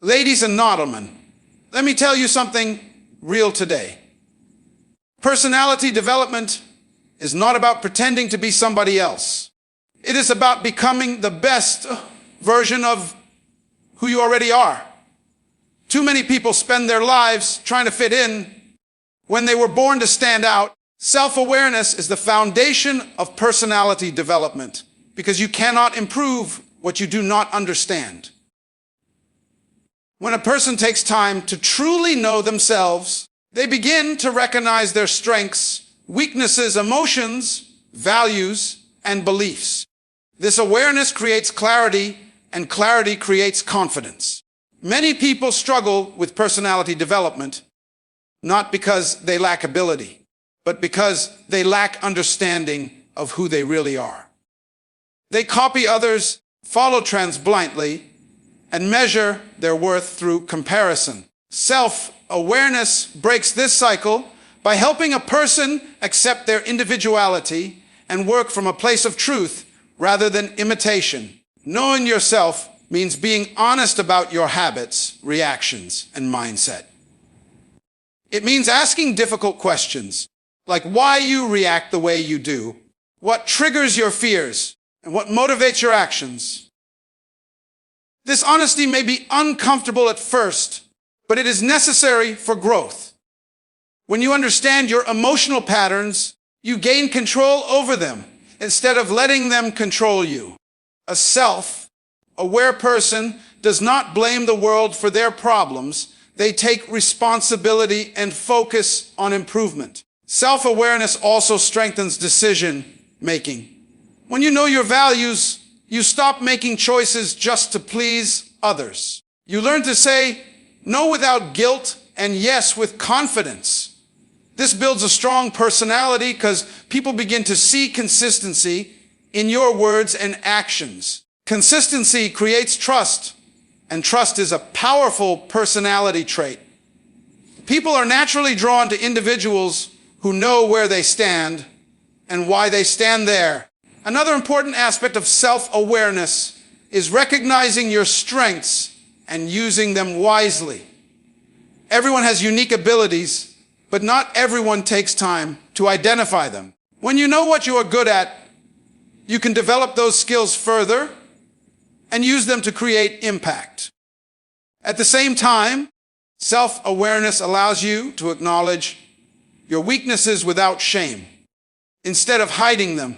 Ladies and gentlemen, let me tell you something real today. Personality development is not about pretending to be somebody else. It is about becoming the best version of who you already are. Too many people spend their lives trying to fit in when they were born to stand out. Self-awareness is the foundation of personality development because you cannot improve what you do not understand. When a person takes time to truly know themselves, they begin to recognize their strengths, weaknesses, emotions, values, and beliefs. This awareness creates clarity, and clarity creates confidence. Many people struggle with personality development, not because they lack ability, but because they lack understanding of who they really are. They copy others, follow trends blindly, and measure their worth through comparison. Self-awareness breaks this cycle by helping a person accept their individuality and work from a place of truth rather than imitation. Knowing yourself means being honest about your habits, reactions, and mindset. It means asking difficult questions, like why you react the way you do, what triggers your fears, and what motivates your actions. This honesty may be uncomfortable at first, but it is necessary for growth. When you understand your emotional patterns, you gain control over them instead of letting them control you. A self-aware person does not blame the world for their problems. They take responsibility and focus on improvement. Self-awareness also strengthens decision-making. When you know your values, you stop making choices just to please others. You learn to say no without guilt and yes with confidence. This builds a strong personality because people begin to see consistency in your words and actions. Consistency creates trust, and trust is a powerful personality trait. People are naturally drawn to individuals who know where they stand and why they stand there. Another important aspect of self-awareness is recognizing your strengths and using them wisely. Everyone has unique abilities, but not everyone takes time to identify them. When you know what you are good at, you can develop those skills further and use them to create impact. At the same time, self-awareness allows you to acknowledge your weaknesses without shame. Instead of hiding them,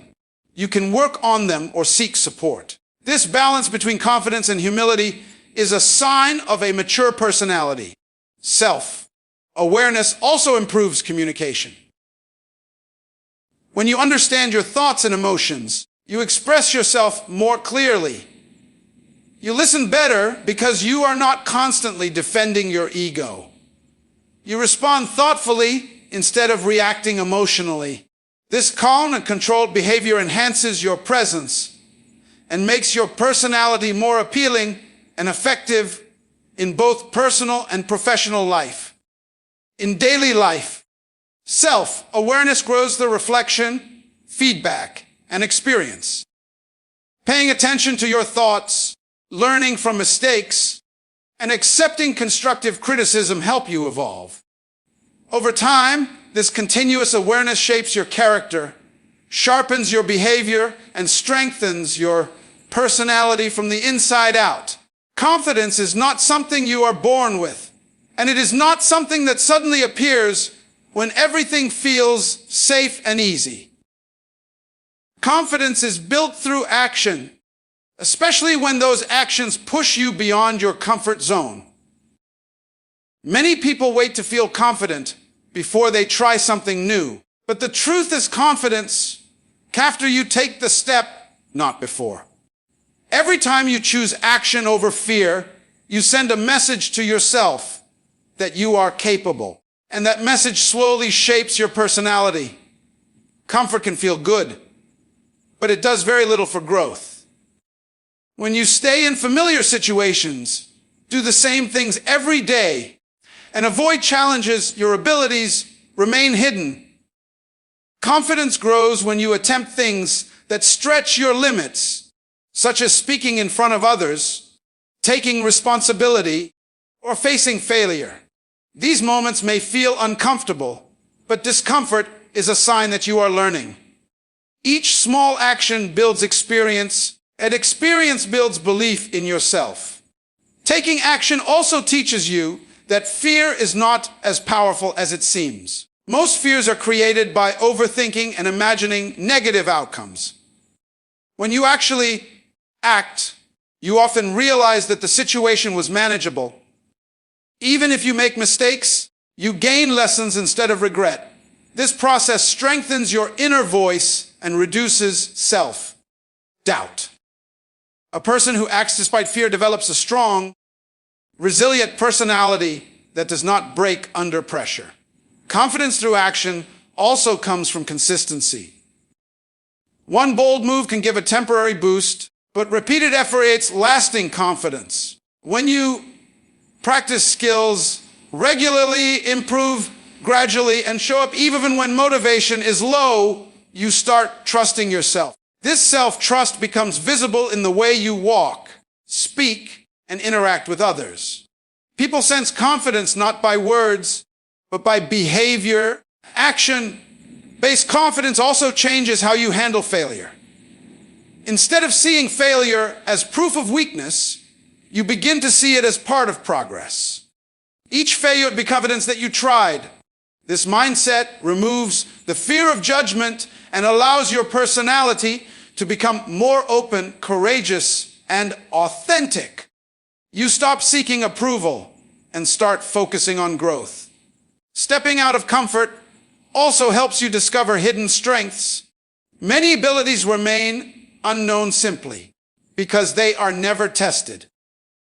you can work on them or seek support. This balance between confidence and humility is a sign of a mature personality. Self-awareness also improves communication. When you understand your thoughts and emotions, you express yourself more clearly. You listen better because you are not constantly defending your ego. You respond thoughtfully instead of reacting emotionally. This calm and controlled behavior enhances your presence and makes your personality more appealing and effective in both personal and professional life. In daily life, self-awareness grows the reflection, feedback, and experience. Paying attention to your thoughts, learning from mistakes, and accepting constructive criticism help you evolve. Over time, this continuous awareness shapes your character, sharpens your behavior, and strengthens your personality from the inside out. Confidence is not something you are born with, and it is not something that suddenly appears when everything feels safe and easy. Confidence is built through action, especially when those actions push you beyond your comfort zone. Many people wait to feel confident before they try something new. But the truth is confidence after you take the step, not before. Every time you choose action over fear, you send a message to yourself that you are capable. And that message slowly shapes your personality. Comfort can feel good, but it does very little for growth. When you stay in familiar situations, do the same things every day, and avoid challenges your abilities remain hidden. Confidence grows when you attempt things that stretch your limits, such as speaking in front of others, taking responsibility, or facing failure. These moments may feel uncomfortable, but discomfort is a sign that you are learning. Each small action builds experience, and experience builds belief in yourself. Taking action also teaches you that fear is not as powerful as it seems. Most fears are created by overthinking and imagining negative outcomes. When you actually act, you often realize that the situation was manageable. Even if you make mistakes, you gain lessons instead of regret. This process strengthens your inner voice and reduces self-doubt. A person who acts despite fear develops a strong, resilient personality that does not break under pressure. Confidence through action also comes from consistency. One bold move can give a temporary boost, but repeated effort creates lasting confidence. When you practice skills regularly, improve gradually, and show up even when motivation is low, you start trusting yourself. This self-trust becomes visible in the way you walk, speak, and interact with others. People sense confidence not by words, but by behavior. Action-based confidence also changes how you handle failure. Instead of seeing failure as proof of weakness, you begin to see it as part of progress. Each failure becomes evidence that you tried. This mindset removes the fear of judgment and allows your personality to become more open, courageous, and authentic. You stop seeking approval and start focusing on growth. Stepping out of comfort also helps you discover hidden strengths. Many abilities remain unknown simply because they are never tested.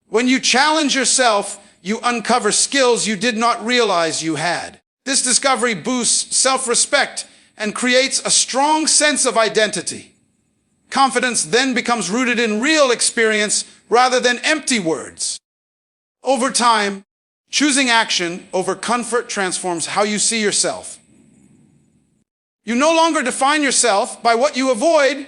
When you challenge yourself, you uncover skills you did not realize you had. This discovery boosts self-respect and creates a strong sense of identity. Confidence then becomes rooted in real experience rather than empty words. Over time, choosing action over comfort transforms how you see yourself. You no longer define yourself by what you avoid,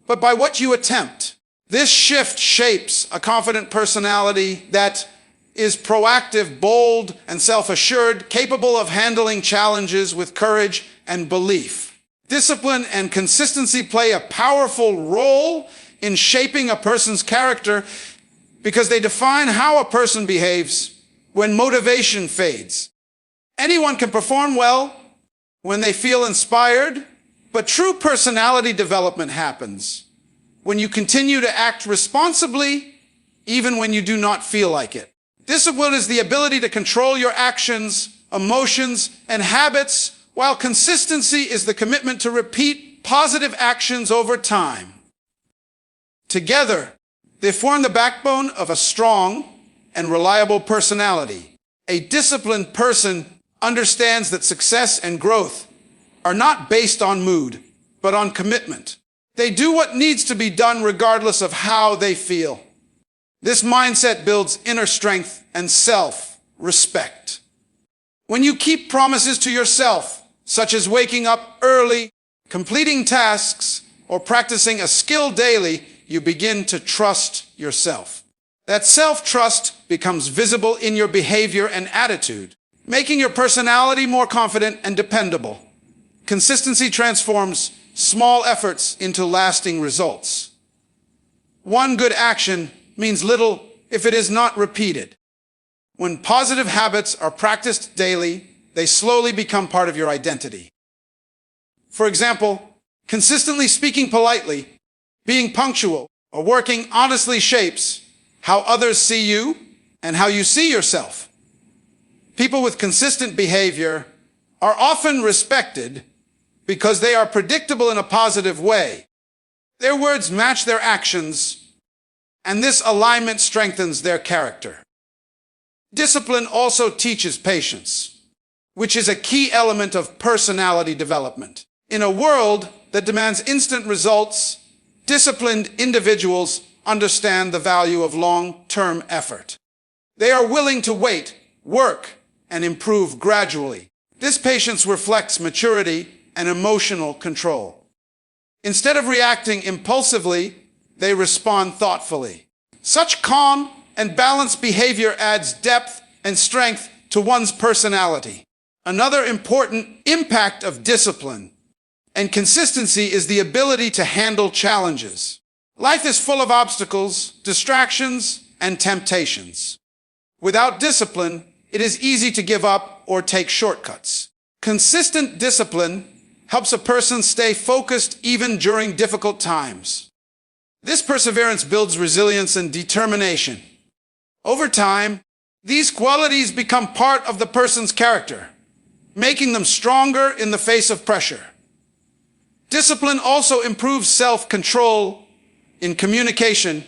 but by what you attempt. This shift shapes a confident personality that is proactive, bold, and self-assured, capable of handling challenges with courage and belief. Discipline and consistency play a powerful role in shaping a person's character because they define how a person behaves when motivation fades. Anyone can perform well when they feel inspired, but true personality development happens when you continue to act responsibly even when you do not feel like it. Discipline is the ability to control your actions, emotions, and habits, while consistency is the commitment to repeat positive actions over time. Together, they form the backbone of a strong and reliable personality. A disciplined person understands that success and growth are not based on mood, but on commitment. They do what needs to be done regardless of how they feel. This mindset builds inner strength and self-respect. When you keep promises to yourself, such as waking up early, completing tasks, or practicing a skill daily, you begin to trust yourself. That self-trust becomes visible in your behavior and attitude, making your personality more confident and dependable. Consistency transforms small efforts into lasting results. One good action means little if it is not repeated. When positive habits are practiced daily, they slowly become part of your identity. For example, consistently speaking politely, being punctual, or working honestly shapes how others see you and how you see yourself. People with consistent behavior are often respected because they are predictable in a positive way. Their words match their actions, and this alignment strengthens their character. Discipline also teaches patience, which is a key element of personality development. In a world that demands instant results, disciplined individuals understand the value of long-term effort. They are willing to wait, work, and improve gradually. This patience reflects maturity and emotional control. Instead of reacting impulsively, they respond thoughtfully. Such calm and balanced behavior adds depth and strength to one's personality. Another important impact of discipline and consistency is the ability to handle challenges. Life is full of obstacles, distractions, and temptations. Without discipline, it is easy to give up or take shortcuts. Consistent discipline helps a person stay focused even during difficult times. This perseverance builds resilience and determination. Over time, these qualities become part of the person's character, making them stronger in the face of pressure. Discipline also improves self-control in communication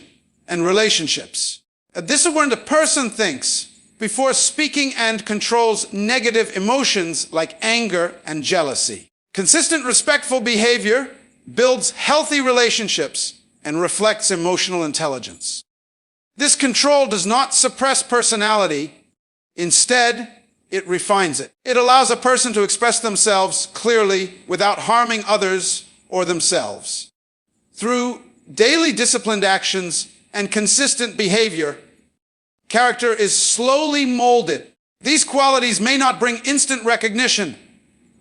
and relationships. A disciplined person thinks before speaking and controls negative emotions like anger and jealousy. Consistent, respectful behavior builds healthy relationships and reflects emotional intelligence. This control does not suppress personality. Instead, it refines it. It allows a person to express themselves clearly without harming others or themselves. Through daily disciplined actions and consistent behavior, character is slowly molded. These qualities may not bring instant recognition,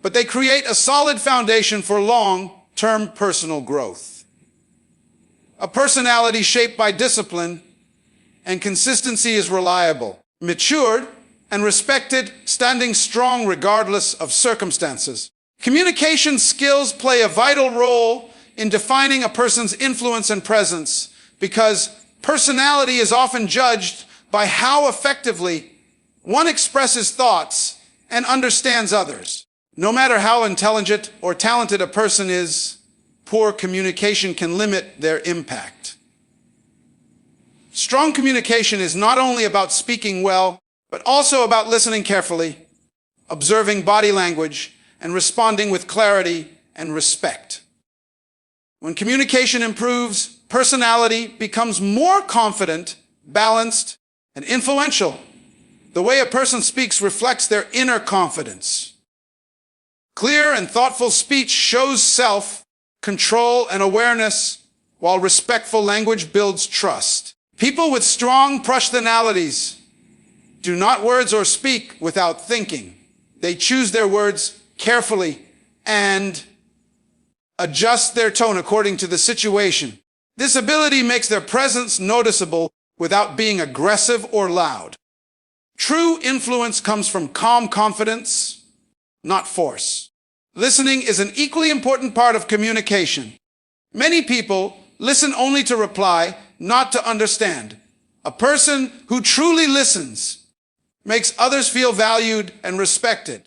but they create a solid foundation for long-term personal growth. A personality shaped by discipline and consistency is reliable, matured, and respected, standing strong regardless of circumstances. Communication skills play a vital role in defining a person's influence and presence because personality is often judged by how effectively one expresses thoughts and understands others. No matter how intelligent or talented a person is, poor communication can limit their impact. Strong communication is not only about speaking well, but also about listening carefully, observing body language, and responding with clarity and respect. When communication improves, personality becomes more confident, balanced, and influential. The way a person speaks reflects their inner confidence. Clear and thoughtful speech shows self-control and awareness, while respectful language builds trust. People with strong personalities do not words or speak without thinking. They choose their words carefully and adjust their tone according to the situation. This ability makes their presence noticeable without being aggressive or loud. True influence comes from calm confidence, not force. Listening is an equally important part of communication. Many people listen only to reply, not to understand. A person who truly listens makes others feel valued and respected.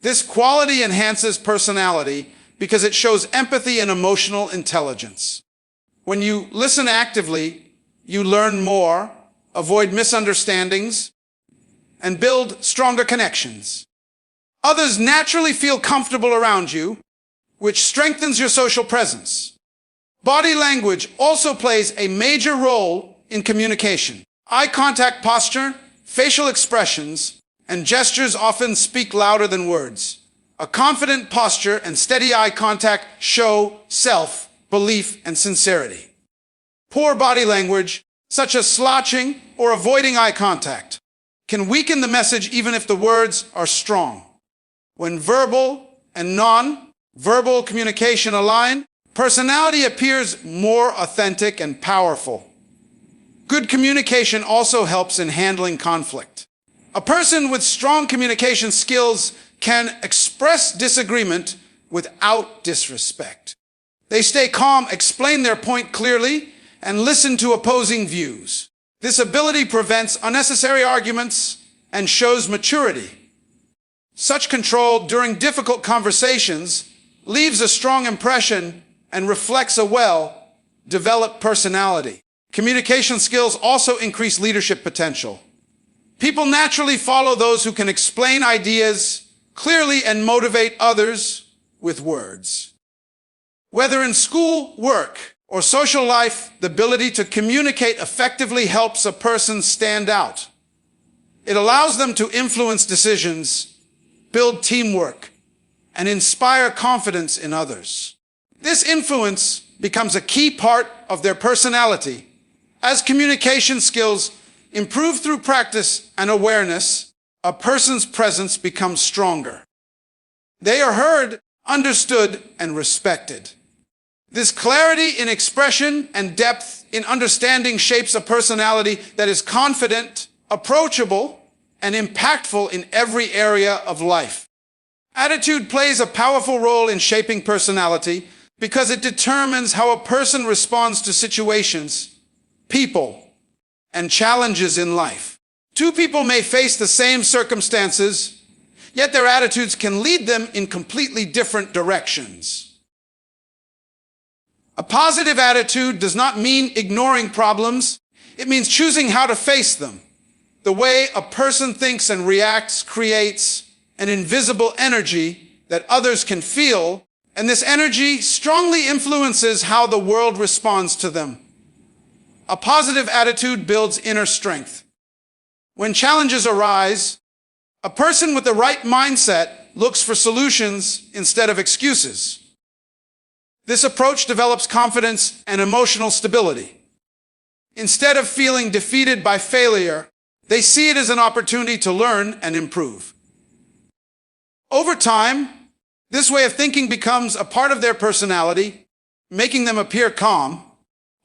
This quality enhances personality because it shows empathy and emotional intelligence. When you listen actively, you learn more, avoid misunderstandings, and build stronger connections. Others naturally feel comfortable around you, which strengthens your social presence. Body language also plays a major role in communication. Eye contact, posture, facial expressions, and gestures often speak louder than words. A confident posture and steady eye contact show self-belief and sincerity. Poor body language, such as slouching or avoiding eye contact, can weaken the message even if the words are strong. When verbal and non-verbal communication align, personality appears more authentic and powerful. Good communication also helps in handling conflict. A person with strong communication skills can express disagreement without disrespect. They stay calm, explain their point clearly, and listen to opposing views. This ability prevents unnecessary arguments and shows maturity. Such control during difficult conversations leaves a strong impression and reflects a well-developed personality. Communication skills also increase leadership potential. People naturally follow those who can explain ideas clearly and motivate others with words. Whether in school, work, or social life, the ability to communicate effectively helps a person stand out. It allows them to influence decisions, build teamwork, and inspire confidence in others. This influence becomes a key part of their personality. As communication skills improve through practice and awareness, a person's presence becomes stronger. They are heard, understood, and respected. This clarity in expression and depth in understanding shapes a personality that is confident, approachable, and impactful in every area of life. Attitude plays a powerful role in shaping personality because it determines how a person responds to situations, people, and challenges in life. Two people may face the same circumstances, yet their attitudes can lead them in completely different directions. A positive attitude does not mean ignoring problems. It means choosing how to face them. The way a person thinks and reacts creates an invisible energy that others can feel, and this energy strongly influences how the world responds to them. A positive attitude builds inner strength. When challenges arise, a person with the right mindset looks for solutions instead of excuses. This approach develops confidence and emotional stability. Instead of feeling defeated by failure, they see it as an opportunity to learn and improve. Over time, this way of thinking becomes a part of their personality, making them appear calm,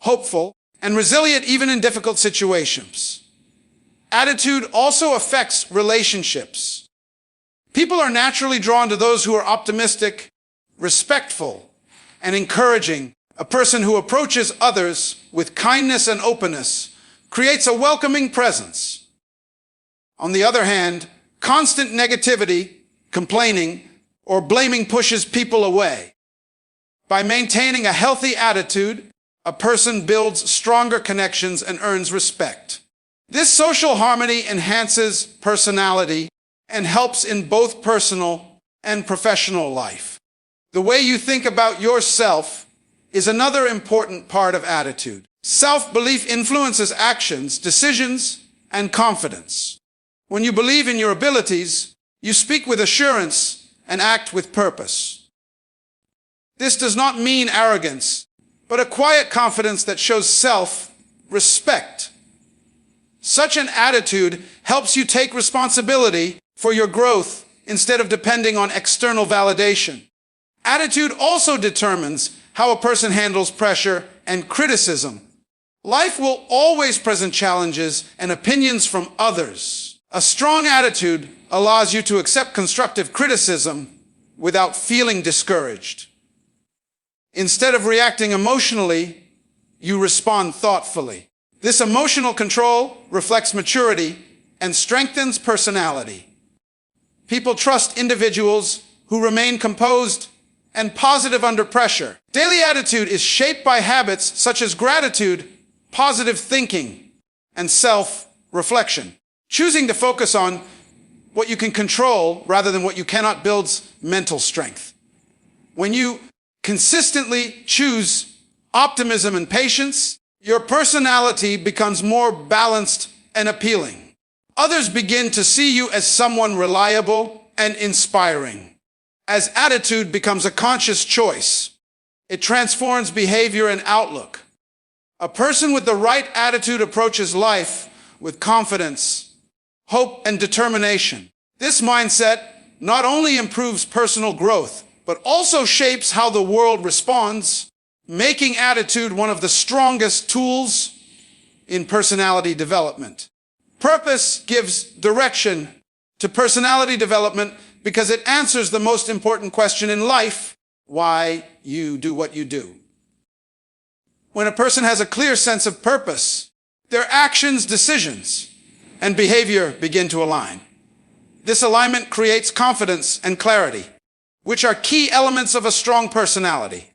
hopeful, and resilient even in difficult situations. Attitude also affects relationships. People are naturally drawn to those who are optimistic, respectful, and encouraging. A person who approaches others with kindness and openness creates a welcoming presence. On the other hand, constant negativity, complaining, or blaming pushes people away. By maintaining a healthy attitude, a person builds stronger connections and earns respect. This social harmony enhances personality and helps in both personal and professional life. The way you think about yourself is another important part of attitude. Self-belief influences actions, decisions, and confidence. When you believe in your abilities, you speak with assurance and act with purpose. This does not mean arrogance, but a quiet confidence that shows self-respect. Such an attitude helps you take responsibility for your growth instead of depending on external validation. Attitude also determines how a person handles pressure and criticism. Life will always present challenges and opinions from others. A strong attitude allows you to accept constructive criticism without feeling discouraged. Instead of reacting emotionally, you respond thoughtfully. This emotional control reflects maturity and strengthens personality. People trust individuals who remain composed and positive under pressure. Daily attitude is shaped by habits such as gratitude, positive thinking, and self-reflection. Choosing to focus on what you can control rather than what you cannot builds mental strength. When you consistently choose optimism and patience, your personality becomes more balanced and appealing. Others begin to see you as someone reliable and inspiring. As attitude becomes a conscious choice, it transforms behavior and outlook. A person with the right attitude approaches life with confidence, hope, and determination. This mindset not only improves personal growth, but also shapes how the world responds, making attitude one of the strongest tools in personality development. Purpose gives direction to personality development because it answers the most important question in life: why you do what you do. When a person has a clear sense of purpose, their actions, decisions, and behavior begin to align. This alignment creates confidence and clarity, which are key elements of a strong personality.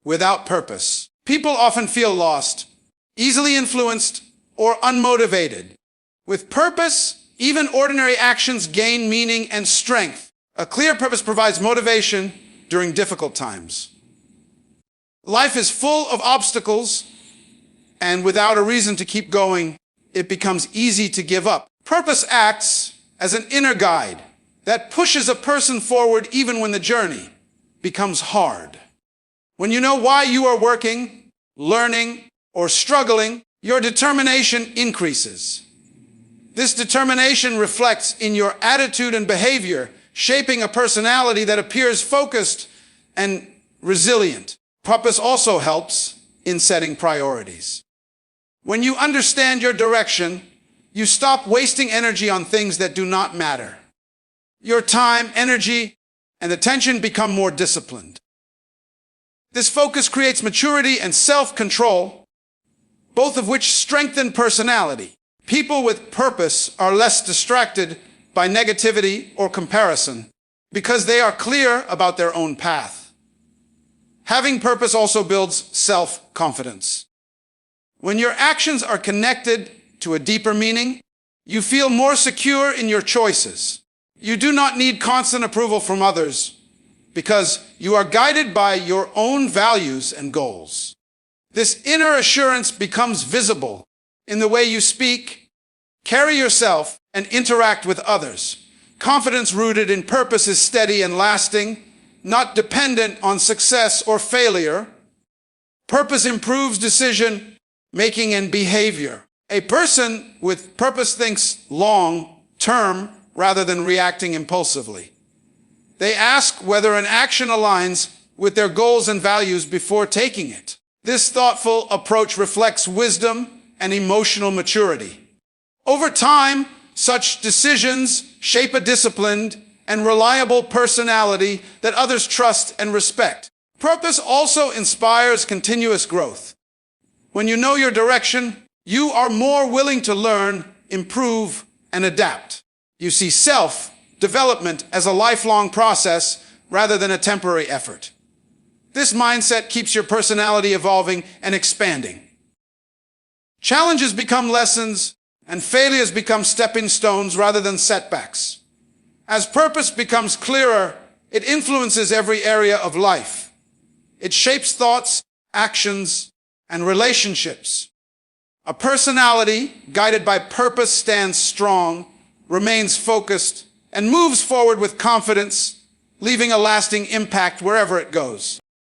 Without purpose, people often feel lost, easily influenced, or unmotivated. With purpose, even ordinary actions gain meaning and strength. A clear purpose provides motivation during difficult times. Life is full of obstacles, and without a reason to keep going, it becomes easy to give up. Purpose acts as an inner guide that pushes a person forward even when the journey becomes hard. When you know why you are working, learning, or struggling, your determination increases. This determination reflects in your attitude and behavior, shaping a personality that appears focused and resilient. Purpose also helps in setting priorities. When you understand your direction, you stop wasting energy on things that do not matter. Your time, energy, and attention become more disciplined. This focus creates maturity and self-control, both of which strengthen personality. People with purpose are less distracted by negativity or comparison because they are clear about their own path. Having purpose also builds self-confidence. When your actions are connected to a deeper meaning, you feel more secure in your choices. You do not need constant approval from others because you are guided by your own values and goals. This inner assurance becomes visible in the way you speak, carry yourself, and interact with others. Confidence rooted in purpose is steady and lasting, not dependent on success or failure. Purpose improves decision making and behavior. A person with purpose thinks long-term rather than reacting impulsively. They ask whether an action aligns with their goals and values before taking it. This thoughtful approach reflects wisdom and emotional maturity. Over time, such decisions shape a disciplined and reliable personality that others trust and respect. Purpose also inspires continuous growth. When you know your direction, you are more willing to learn, improve, and adapt. You see self-development as a lifelong process rather than a temporary effort. This mindset keeps your personality evolving and expanding. Challenges become lessons, and failures become stepping stones rather than setbacks. As purpose becomes clearer, it influences every area of life. It shapes thoughts, actions, and relationships. A personality guided by purpose stands strong, remains focused, and moves forward with confidence, leaving a lasting impact wherever it goes.